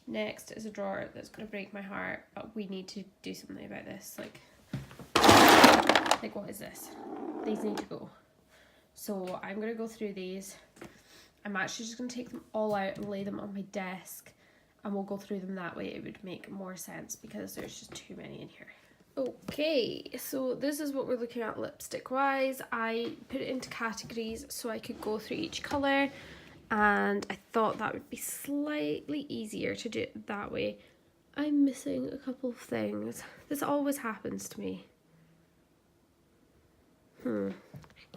Next is a drawer that's going to break my heart, but we need to do something about this. Like what is this? These need to go. So I'm going to go through these. I'm actually just going to take them all out and lay them on my desk, and we'll go through them that way. It would make more sense because there's just too many in here. Okay, so this is what we're looking at lipstick wise. I put it into categories so I could go through each colour, and I thought that would be slightly easier to do it that way. I'm missing a couple of things. This always happens to me.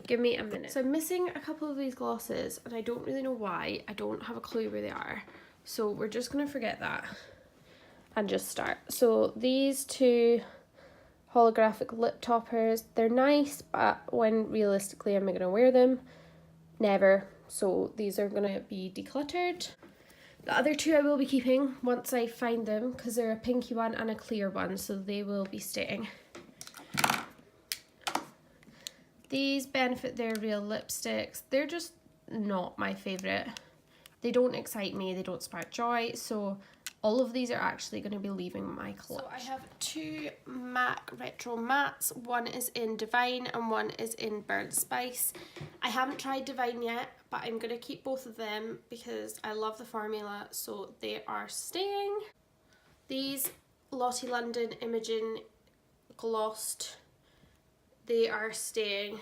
Give me a minute. So I'm missing a couple of these glosses and I don't really know why. I don't have a clue where they are. So we're just going to forget that and just start. So these two holographic lip toppers, they're nice, but when realistically am I going to wear them? Never. So these are going to be decluttered. The other two I will be keeping once I find them because they're a pinky one and a clear one, so they will be staying. These Benefit They're Real lipsticks. They're just not my favourite. They don't excite me, they don't spark joy, so all of these are actually going to be leaving my collection. So I have two MAC Retro Mattes. One is in Divine and one is in Burnt Spice. I haven't tried Divine yet, but I'm going to keep both of them because I love the formula, so they are staying. These Lottie London Imogen Glossed, they are staying.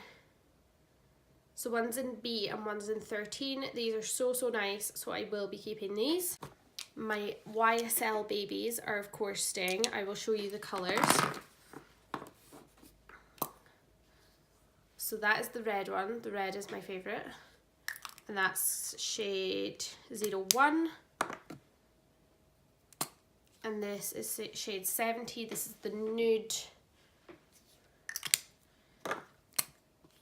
So one's in B and one's in 13. These are so nice, so I will be keeping these. My YSL babies are of course staying. I will show you the colours. So that is the red one. The red is my favourite. And that's shade 01. And this is shade 70. This is the nude.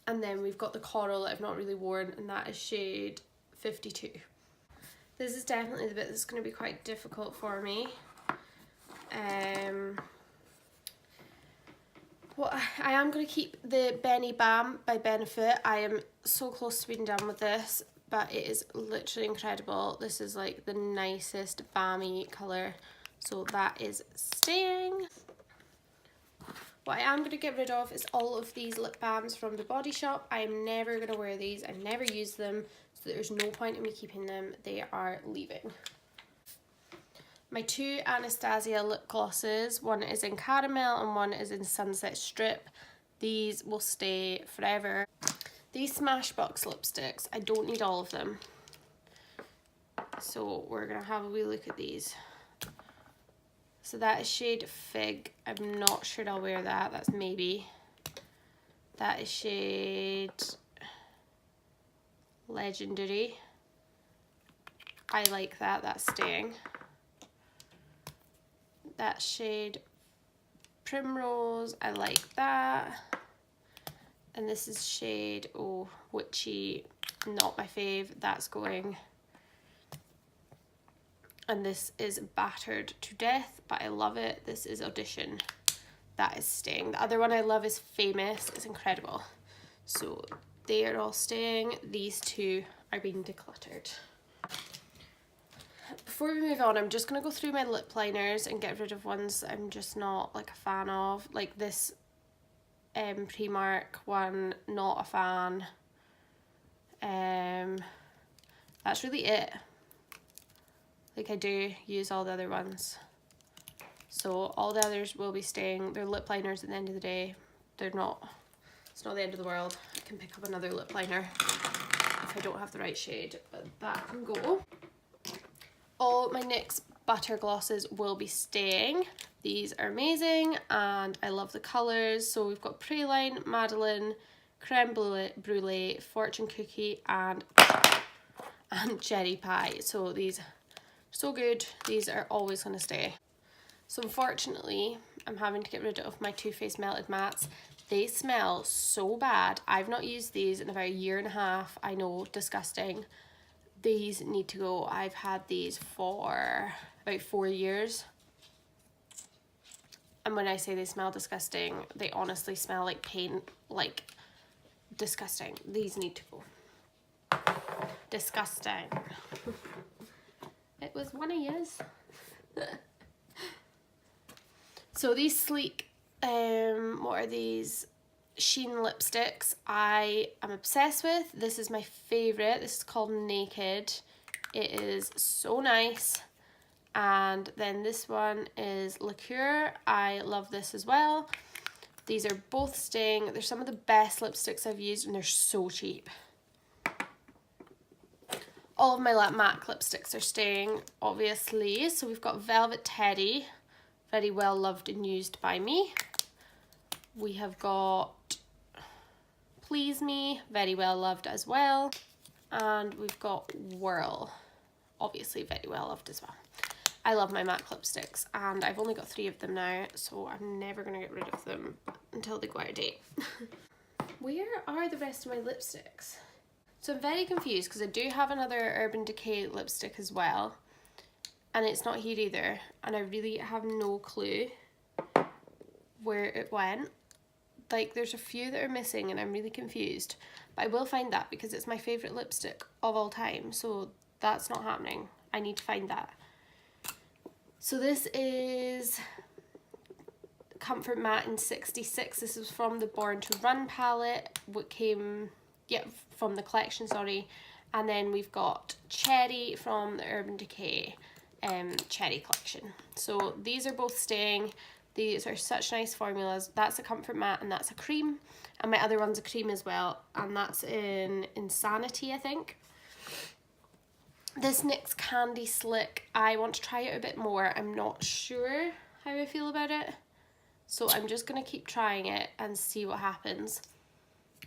And then we've got the coral that I've not really worn, and that is shade 52. This is definitely the bit that's going to be quite difficult for me. Well, I am going to keep the Benny Bam by Benefit. I am so close to being done with this, but it is literally incredible. This is like the nicest balmy colour, so that is staying. What I am going to get rid of is all of these lip balms from the Body Shop. I am never going to wear these. I never use them, so there's no point in me keeping them. They are leaving. My two Anastasia lip glosses, one is in Caramel and one is in Sunset Strip. These will stay forever. These Smashbox lipsticks, I don't need all of them. So we're going to have a wee look at these. So that is shade Fig. I'm not sure I'll wear that. That's maybe. That is shade Legendary. I like that. That's staying. That shade Primrose. I like that. And this is shade, oh, Witchy. Not my fave. That's going. And this is Battered to Death, but I love it. This is Audition. That is staying. The other one I love is Famous. It's incredible. So they are all staying. These two are being decluttered. Before we move on, I'm just going to go through my lip liners and get rid of ones I'm just not like a fan of. Like this Primark one, not a fan. That's really it. Like I do use all the other ones. So all the others will be staying. They're lip liners at the end of the day. They're not, it's not the end of the world. I can pick up another lip liner if I don't have the right shade, but that can go. All my NYX butter glosses will be staying. These are amazing and I love the colours. So we've got Praline, Madeline, Creme Brulee, Fortune Cookie and Cherry Pie. So these so good. These are always going to stay. So unfortunately, I'm having to get rid of my Too Faced Melted Mattes. They smell so bad. I've not used these in about a year and a half. I know, disgusting. These need to go. I've had these for about 4 years. And when I say they smell disgusting, they honestly smell like paint, like disgusting. These need to go. Disgusting. It was one of yours. So these sleek, what are these? Sheen lipsticks I am obsessed with. This is my favourite. This is called Naked. It is so nice. And then this one is Liqueur. I love this as well. These are both staying. They're some of the best lipsticks I've used and they're so cheap. All of my MAC lipsticks are staying, obviously. So we've got Velvet Teddy, very well loved and used by me. We have got Please Me, very well loved as well. And we've got Whirl, obviously very well loved as well. I love my MAC lipsticks and I've only got 3 of them now, so I'm never going to get rid of them until they go out of date. Where are the rest of my lipsticks? So I'm very confused because I do have another Urban Decay lipstick as well, and it's not here either, and I really have no clue where it went. Like, there's a few that are missing and I'm really confused, but I will find that because it's my favourite lipstick of all time, so that's not happening. I need to find that. So this is Comfort Matte in 66. This is from the Born to Run palette, what came, yeah, from the collection, sorry. And then we've got Cherry from the Urban Decay Cherry collection. So these are both staying. These are such nice formulas. That's a Comfort Matte and that's a cream. And my other one's a cream as well. And that's in Insanity, I think. This NYX Candy Slick, I want to try it a bit more. I'm not sure how I feel about it. So I'm just going to keep trying it and see what happens.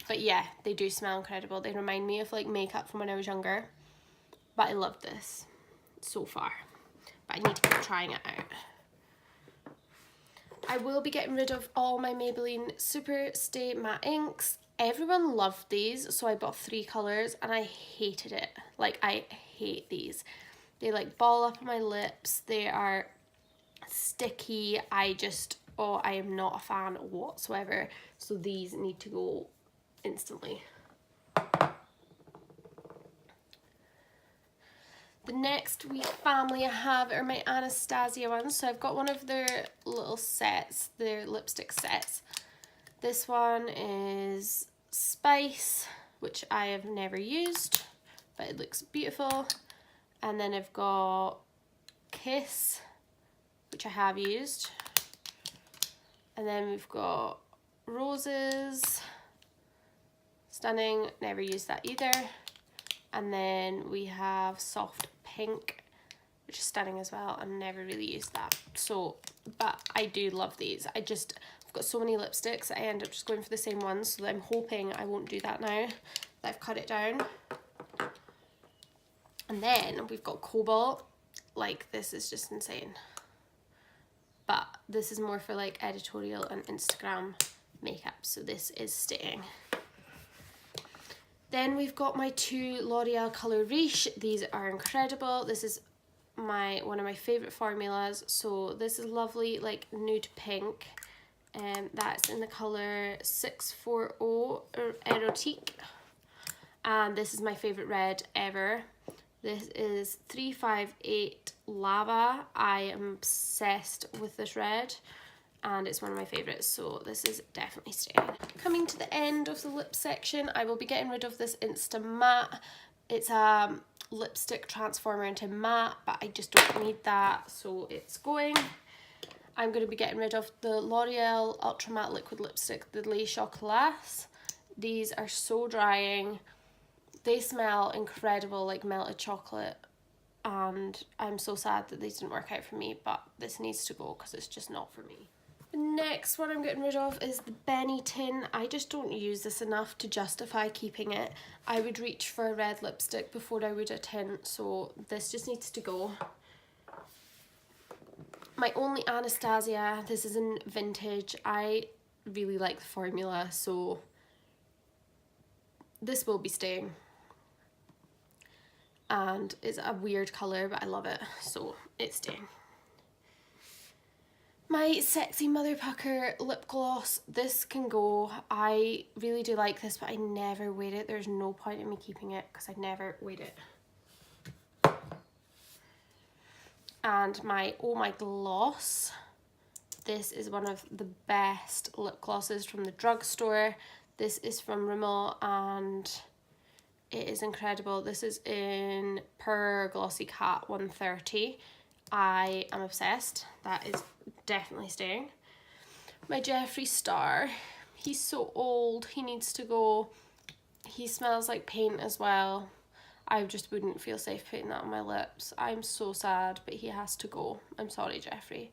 But yeah, they do smell incredible. They remind me of like makeup from when I was younger. But I love this so far. But I need to keep trying it out. I will be getting rid of all my Maybelline Super Stay Matte Inks. Everyone loved these, so I bought 3 colours and I hated it. Like, I hate these. They like ball up on my lips. They are sticky. I am not a fan whatsoever. So these need to go instantly. The next wee family I have are my Anastasia ones. So I've got one of their little sets, their lipstick sets. This one is Spice, which I have never used, but it looks beautiful. And then I've got Kiss, which I have used. And then we've got Roses, stunning, never used that either. And then we have Soft Pink, which is stunning as well, and never really used that. So, but I do love these. I've got so many lipsticks that I end up just going for the same ones, so I'm hoping I won't do that now that I've cut it down. And then we've got Cobalt. Like, this is just insane. But this is more for like editorial and Instagram makeup, so this is staying. Then we've got my 2 L'Oreal Color Riche. These are incredible. This is one of my favourite formulas. So this is lovely, like nude pink. That's in the colour 640 Erotique. And this is my favourite red ever. This is 358 Lava. I am obsessed with this red and it's one of my favourites, so this is definitely staying. Coming to the end of the lip section, I will be getting rid of this Insta Matte. It's a lipstick transformer into matte, but I just don't need that, so it's going. I'm going to be getting rid of the L'Oreal Ultra Matte Liquid Lipstick, the Les Chocolats. These are so drying. They smell incredible, like melted chocolate, and I'm so sad that these didn't work out for me, but this needs to go because it's just not for me. The next one I'm getting rid of is the Benny Tin. I just don't use this enough to justify keeping it. I would reach for a red lipstick before I would a tint, so this just needs to go. My only Anastasia, this is in Vintage. I really like the formula, so this will be staying. And it's a weird colour, but I love it, so it's staying. My Sexy Mother Pucker lip gloss, this can go. I really do like this, but I never wear it. There's no point in me keeping it because I never wear it. And my Oh My Gloss. This is one of the best lip glosses from the drugstore. This is from Rimmel and it is incredible. This is in Per Glossy Cat 130. I am obsessed. That is definitely staying. My Jeffree Star. He's so old. He needs to go. He smells like paint as well. I just wouldn't feel safe putting that on my lips. I'm so sad, but he has to go. I'm sorry, Jeffree.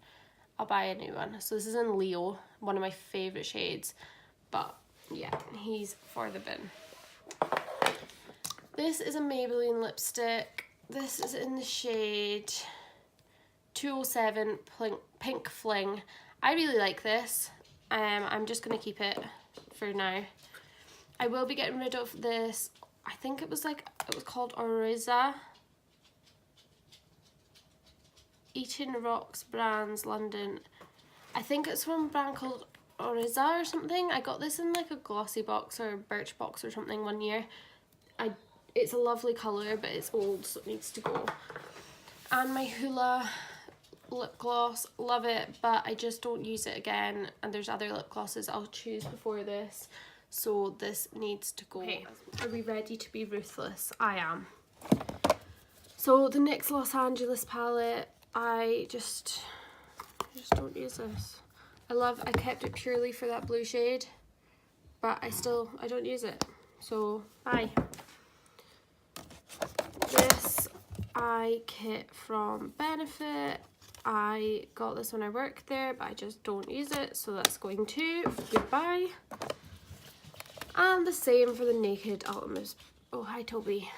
I'll buy a new one. So this is in Leo, one of my favourite shades. But yeah, he's for the bin. This is a Maybelline lipstick. This is in the shade 207 Pink Fling. I really like this. I'm just going to keep it for now. I will be getting rid of this. I think it was called Oriza. Eating Rocks Brands London. I think it's from a brand called Oriza or something. I got this in like a glossy box or birch box or something one year. It's a lovely colour, but it's old, so it needs to go. And my Hoola lip gloss, love it, but I just don't use it again. And there's other lip glosses I'll choose before this, so this needs to go. Okay, are we ready to be ruthless? I am. So the NYX Los Angeles palette, I just don't use this. I kept it purely for that blue shade, but I don't use it. So bye. This eye kit from Benefit. I got this when I worked there, but I just don't use it, so that's going to goodbye. And the same for the Naked Ultimate. Oh, hi Toby.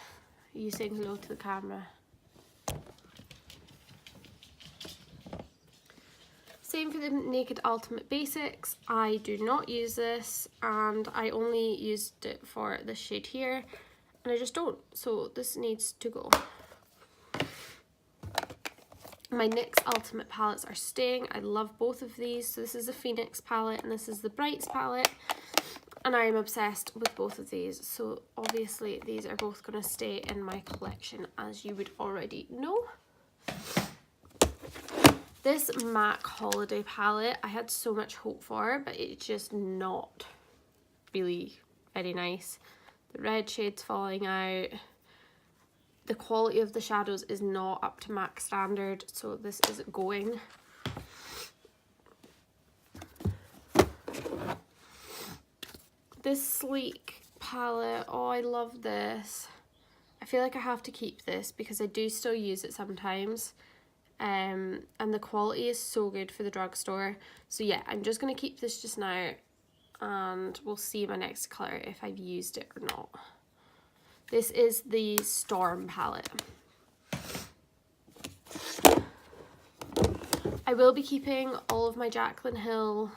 Are you saying hello to the camera? Same for the Naked Ultimate Basics. I do not use this, and I only used it for this shade here, and I just don't, so this needs to go. My NYX Ultimate palettes are staying. I love both of these. So this is the Phoenix palette and this is the Brights palette, and I am obsessed with both of these. So obviously these are both going to stay in my collection, as you would already know. This MAC Holiday palette I had so much hope for, but it's just not really very nice. The red shade's falling out. The quality of the shadows is not up to MAC standard, so this isn't going. This Sleek palette, oh, I love this. I feel like I have to keep this because I do still use it sometimes. And the quality is so good for the drugstore. So yeah, I'm just going to keep this just now, and we'll see my next colour if I've used it or not. This is the Storm palette. I will be keeping all of my Jaclyn Hill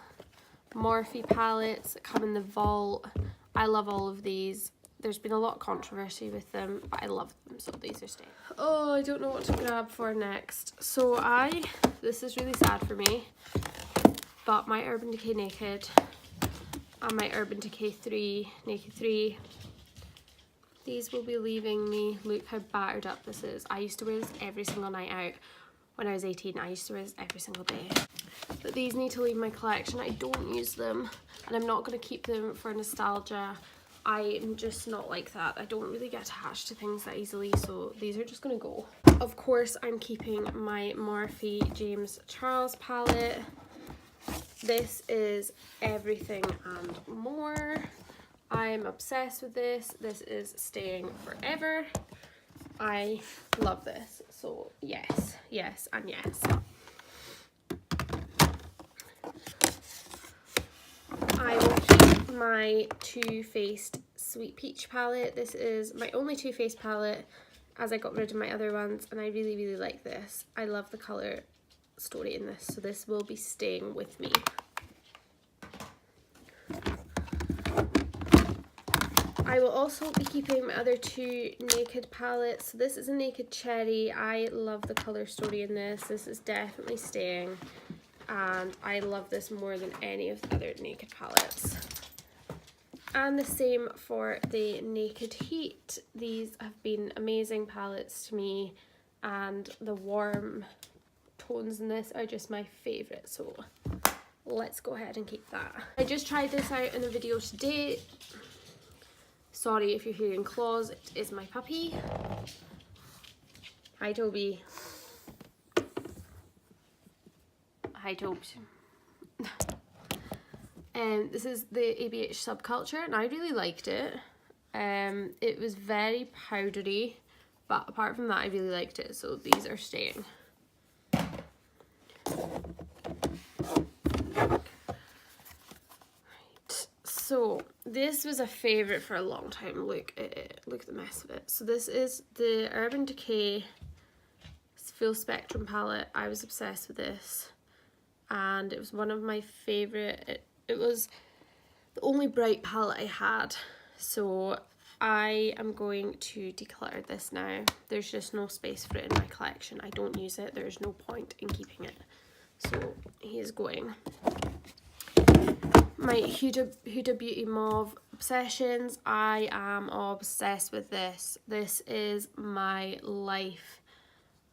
Morphe palettes that come in the vault. I love all of these. There's been a lot of controversy with them, but I love them, so these are staying. Oh, I don't know what to grab for next. So this is really sad for me, but my Urban Decay Naked and my Urban Decay 3, Naked 3, these will be leaving me. Look how battered up this is. I used to wear this every single night out. When I was 18, I used to wear this every single day. But these need to leave my collection. I don't use them, and I'm not going to keep them for nostalgia. I'm just not like that. I don't really get attached to things that easily, so these are just going to go. Of course, I'm keeping my Morphe James Charles palette. This is everything and more. I'm obsessed with this. This is staying forever. I love this. So yes, yes, and yes. I will keep my Too Faced Sweet Peach palette. This is my only Too Faced palette, as I got rid of my other ones, and I really, really like this. I love the colour story in this, so this will be staying with me. I will also be keeping my other two Naked palettes. So this is a Naked Cherry. I love the colour story in this. This is definitely staying, and I love this more than any of the other Naked palettes. And the same for the Naked Heat. These have been amazing palettes to me, and the warm tones in this are just my favourite, so let's go ahead and keep that. I just tried this out in a video today. Sorry if you're hearing claws, it is my puppy. Hi Toby. Hi Tobes. This is the ABH Subculture, and I really liked it. It was very powdery, but apart from that I really liked it, so these are staying. Right, so this was a favourite for a long time. Look at it, look at the mess of it. So this is the Urban Decay Full Spectrum palette. I was obsessed with this, and it was one of my favourite. It was the only bright palette I had, so I am going to declutter this now. There's just no space for it in my collection. I don't use it. There's no point in keeping it. So he is going. My Huda Beauty Mauve Obsessions. I am obsessed with this. This is my life.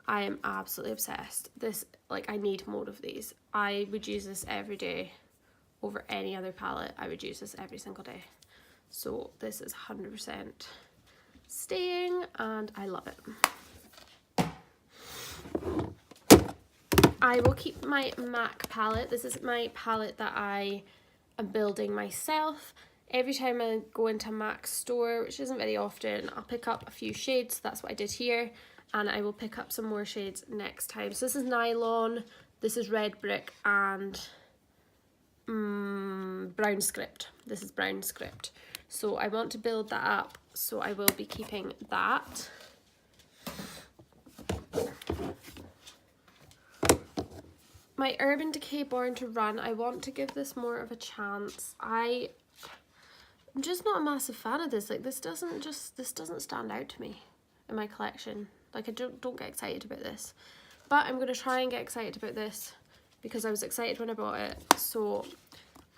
I am absolutely obsessed. This, like, I need more of these. I would use this every day over any other palette. I would use this every single day. So this is 100% staying, and I love it. I will keep my MAC palette. This is my palette that I am building myself. Every time I go into a MAC store, which isn't very often, I'll pick up a few shades. That's what I did here. And I will pick up some more shades next time. So this is Nylon, this is Red Brick, and Brown Script. This is Brown Script. So I want to build that up, so I will be keeping that. My Urban Decay Born to Run, I want to give this more of a chance. I'm just not a massive fan of this. Like, this doesn't stand out to me in my collection. Like, I don't get excited about this. But I'm going to try and get excited about this because I was excited when I bought it. So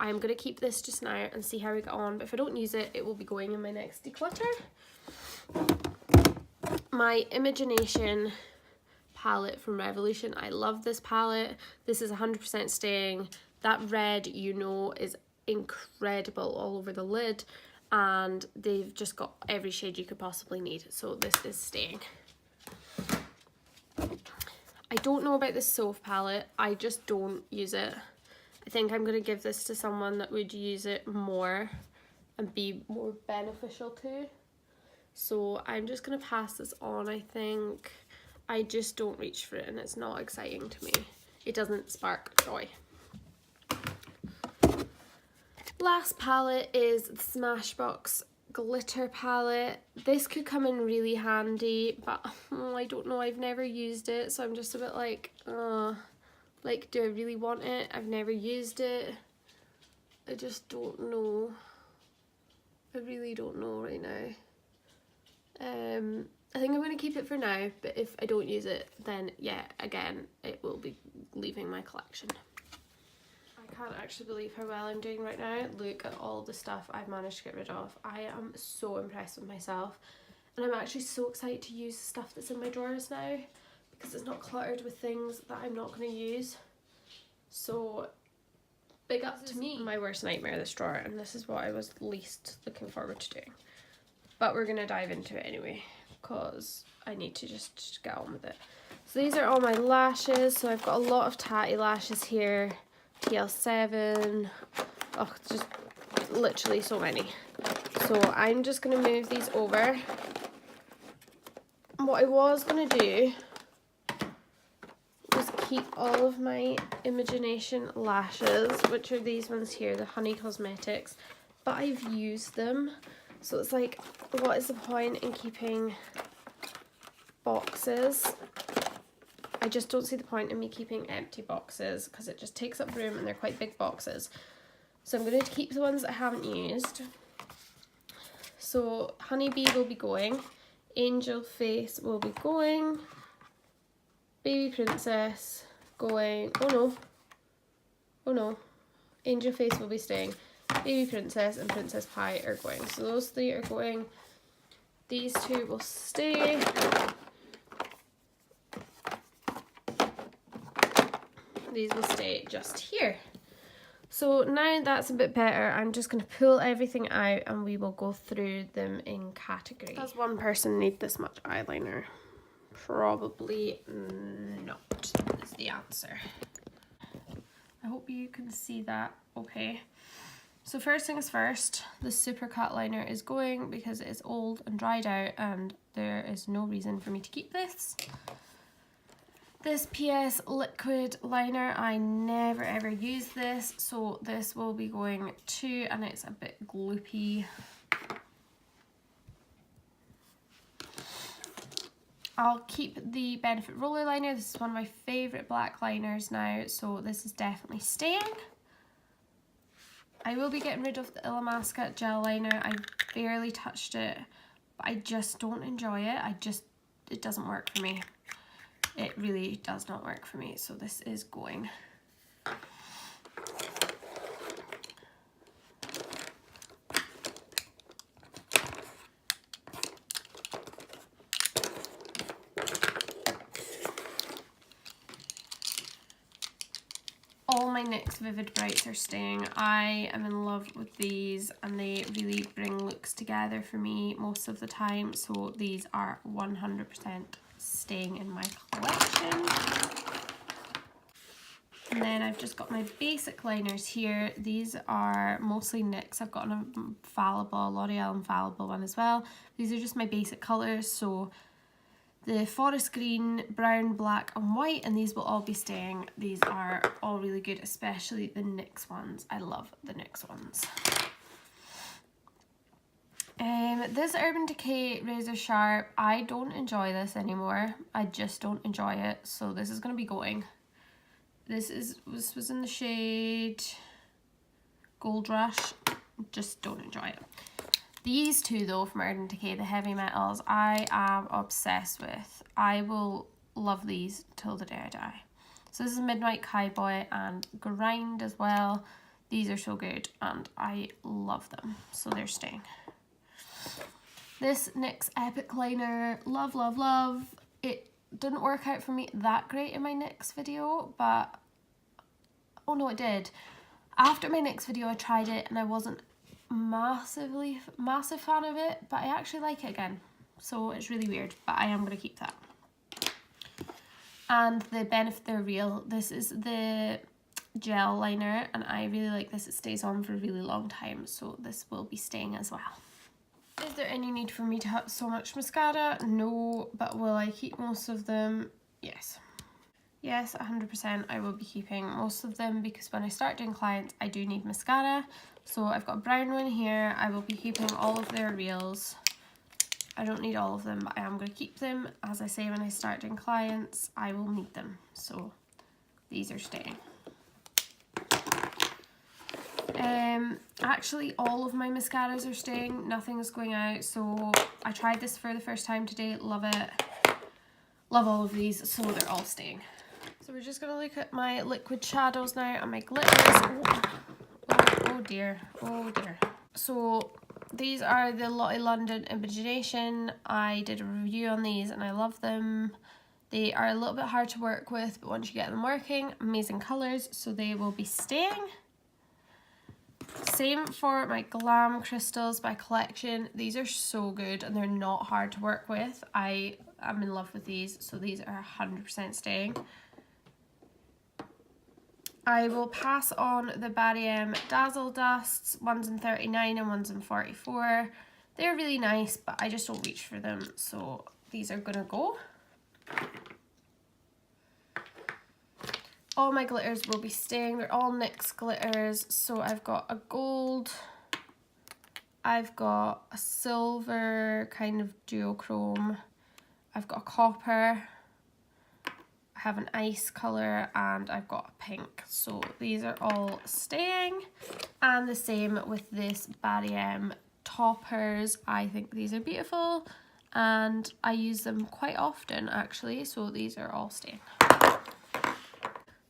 I'm going to keep this just now and see how we get on. But if I don't use it, it will be going in my next declutter. My Imagination palette from Revolution. I love this palette. This is 100% staying. That red, you know, is incredible all over the lid. And they've just got every shade you could possibly need. So this is staying. I don't know about this Soph palette. I just don't use it. I think I'm going to give this to someone that would use it more and be more beneficial to. So I'm just going to pass this on, I think. I just don't reach for it, and it's not exciting to me. It doesn't spark joy. Last palette is the Smashbox Glitter palette. This could come in really handy, but I don't know, I've never used it, so I'm just a bit like, do I really want it? I've never used it. I just don't know. I really don't know right now. I think I'm going to keep it for now, but if I don't use it, then yeah, again, it will be leaving my collection. I can't actually believe how well I'm doing right now. Look at all the stuff I've managed to get rid of. I am so impressed with myself, and I'm actually so excited to use the stuff that's in my drawers now because it's not cluttered with things that I'm not going to use. So big up to me. My worst nightmare, this drawer, and this is what I was least looking forward to doing. But we're going to dive into it anyway because I need to just get on with it. So these are all my lashes. So I've got a lot of tatty lashes here. TL7, oh, just literally so many. So I'm just going to move these over. What I was going to do was keep all of my Imagination lashes, which are these ones here, the Honey Cosmetics, but I've used them. So it's like, what is the point in keeping boxes? I just don't see the point in me keeping empty boxes because it just takes up room and they're quite big boxes. So I'm going to keep the ones that I haven't used. So Honeybee will be going, Angel Face will be going, Baby Princess going, oh no, Angel Face will be staying, Baby Princess and Princess Pie are going. So those three are going, these two will stay. these will stay just here. So now that's a bit better, I'm just going to pull everything out and we will go through them in category. Does one person need this much eyeliner? Probably not, is the answer. I hope you can see that okay. So first things first, the Supercut liner is going because it is old and dried out and there is no reason for me to keep this. This PS liquid liner, I never ever use this, so this will be going too, and it's a bit gloopy. I'll keep the Benefit roller liner. This is one of my favourite black liners now, so this is definitely staying. I will be getting rid of the Illamasqua gel liner. I barely touched it, but I just don't enjoy it. It doesn't work for me. It really does not work for me, so this is going. All my NYX Vivid Brights are staying. I am in love with these and they really bring looks together for me most of the time. So these are 100% staying in my collection. And then I've just got my basic liners here. These are mostly NYX. I've got a Infallible, L'Oreal Infallible one as well. These are just my basic colours. So the forest green, brown, black and white, and these will all be staying. These are all really good, especially the NYX ones. I love the NYX ones. This Urban Decay Razor Sharp, I don't enjoy this anymore. I just don't enjoy it, so this is going to be going. This was in the shade Gold Rush. Just don't enjoy it. These two though from Urban Decay, the heavy metals, I am obsessed with. I will love these till the day I die. So this is Midnight Cowboy and Grind as well. These are so good and I love them, so they're staying. This NYX Epic liner, love, love, love. It didn't work out for me that great in my NYX video, but oh no, it did. After my NYX video I tried it and I wasn't massive fan of it, but I actually like it again, so it's really weird, but I am going to keep that. And the Benefit They're Real, this is the gel liner and I really like this. It stays on for a really long time, so this will be staying as well. Is there any need for me to have so much mascara? No, but will I keep most of them? Yes. Yes, 100% I will be keeping most of them because when I start doing clients I do need mascara. So I've got a brown one here. I will be keeping all of their reals. I don't need all of them, but I am going to keep them. As I say, when I start doing clients, I will need them. So these are staying. Actually, all of my mascaras are staying. Nothing is going out. So I tried this for the first time today. Love it. Love all of these. So they're all staying. So we're just going to look at my liquid shadows now and my glitters. Oh dear, oh dear. So these are the Lottie London Imagination. I did a review on these and I love them. They are a little bit hard to work with, but once you get them working, amazing colours, so they will be staying. Same for my Glam Crystals by Collection. These are so good and they're not hard to work with. I am in love with these, so these are 100% staying. I will pass on the Barry M Dazzle Dusts. One's in 39 and one's in 44. They're really nice, but I just don't reach for them, so these are gonna go. All my glitters will be staying. They're all NYX glitters. So I've got a gold, I've got a silver kind of duochrome, I've got a copper, I have an ice colour, and I've got a pink. So these are all staying. And the same with this Barry M toppers. I think these are beautiful and I use them quite often actually, so these are all staying.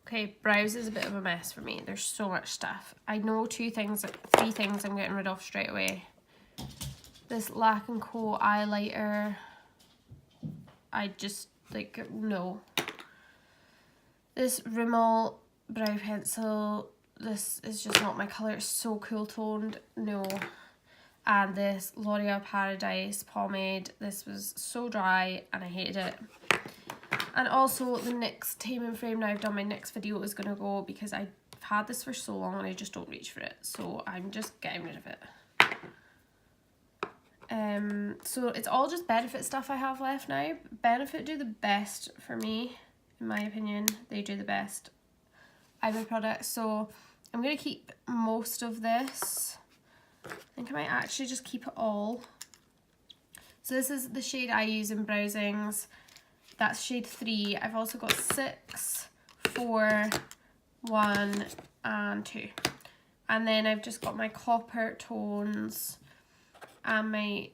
Okay, brows is a bit of a mess for me. There's so much stuff. I know three things I'm getting rid of straight away. This Lac & Co highlighter, I just like, no. This Rimmel brow pencil. This is just not my colour. It's so cool toned. No. And this L'Oreal Paradise pomade. This was so dry and I hated it. And also the NYX Taming Frame, now I've done my next video, is going to go because I've had this for so long and I just don't reach for it. So I'm just getting rid of it. So it's all just Benefit stuff I have left now. Benefit do the best for me, in my opinion. They do the best eyebrow products. So I'm going to keep most of this. I think I might actually just keep it all. So this is the shade I use in Browsings. That's shade 3. I've also got 6, 4, 1 and 2. And then I've just got my copper tones and my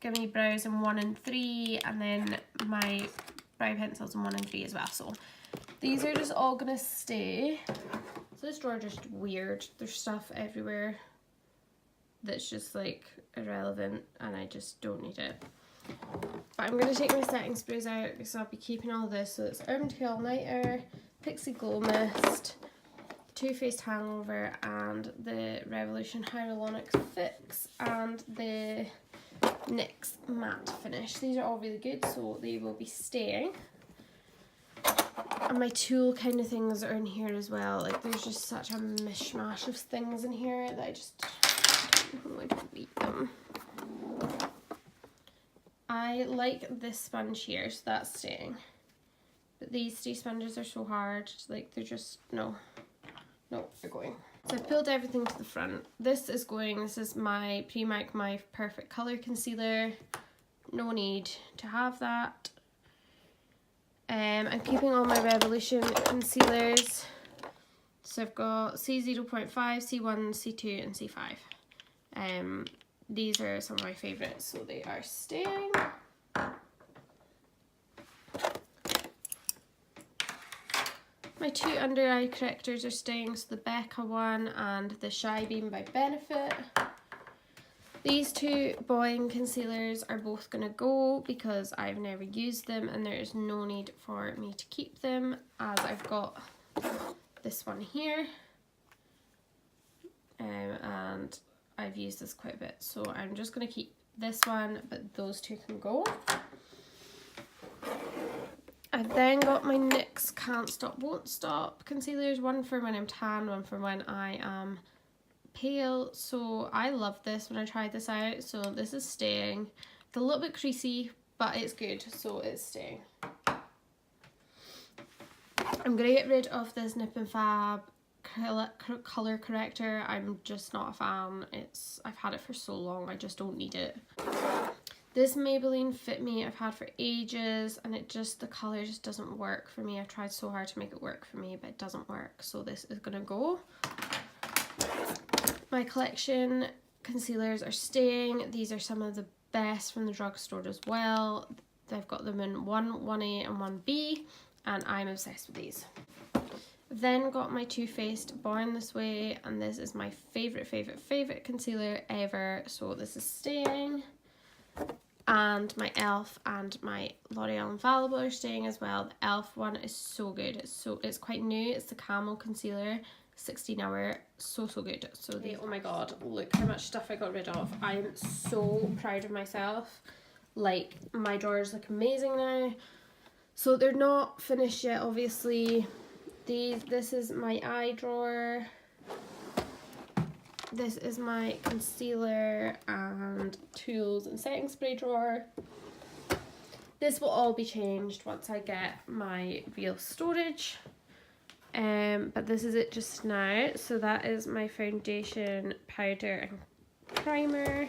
Gimme Brows in 1 and 3, and then my brow pencils in 1 and 3 as well. So these are just all gonna stay. So this drawer is just weird. There's stuff everywhere that's just like irrelevant and I just don't need it. But I'm going to take my setting sprays out because I'll be keeping all this. So it's Urban Decay All Nighter, Pixie Glow Mist, Too Faced Hangover, and the Revolution Hyaluronic Fix, and the NYX Matte Finish. These are all really good, so they will be staying. And my tool kind of things are in here as well. Like there's just such a mishmash of things in here that I just don't know how to delete them. I like this sponge here, so that's staying. But these 3 sponges are so hard, like they're just, no, they're going. So I pulled everything to the front. This is going, this is my Primark My Perfect Colour Concealer. No need to have that. I'm keeping all my Revolution concealers. So I've got C0.5, C1, C2 and C5. These are some of my favourites, so they are staying. My 2 under eye correctors are staying, so the Becca one and the Shy Beam by Benefit. These 2 Boeing concealers are both going to go because I've never used them and there is no need for me to keep them, as I've got this one here. And I've used this quite a bit, so I'm just going to keep this one, but those 2 can go. I've then got my NYX Can't Stop Won't Stop concealers, one for when I'm tan, one for when I am pale. So I love this when I tried this out, so this is staying. It's a little bit creasy, but it's good, so it's staying. I'm going to get rid of this Nip and Fab color corrector. I'm just not a fan. I've had it for so long, I just don't need it. This Maybelline Fit Me I've had for ages, and the colour just doesn't work for me. I've tried so hard to make it work for me, but it doesn't work, so this is gonna go. My collection concealers are staying. These are some of the best from the drugstore as well. I've got them in 1A and 1B, and I'm obsessed with these. Then got my Too Faced Born This Way, and this is my favourite concealer ever, so this is staying. And my e.l.f. and my L'Oreal Infallible are staying as well. The e.l.f. one is so good. It's quite new. It's the Camel Concealer, 16 hour, so good. So oh my god, look how much stuff I got rid of. I am so proud of myself. Like, my drawers look amazing now. So they're not finished yet, obviously. This is my eye drawer. This is my concealer and tools and setting spray drawer. This will all be changed once I get my real storage. But this is it just now. So that is my foundation, powder and primer.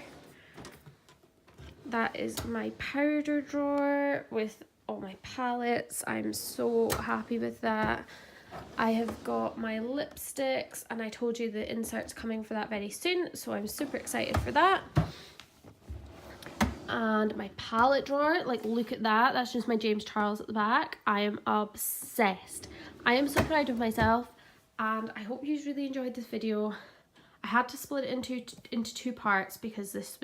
That is my powder drawer with all my palettes. I'm so happy with that. I have got my lipsticks, and I told you the insert's coming for that very soon, so I'm super excited for that. And my palette drawer, like, look at that. That's just my James Charles at the back. I am obsessed. I am so proud of myself, and I hope you really enjoyed this video. I had to split it into 2 parts because this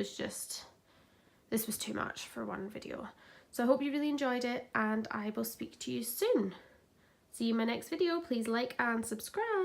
was too much for one video. So I hope you really enjoyed it, and I will speak to you soon. See you in my next video. Please like and subscribe.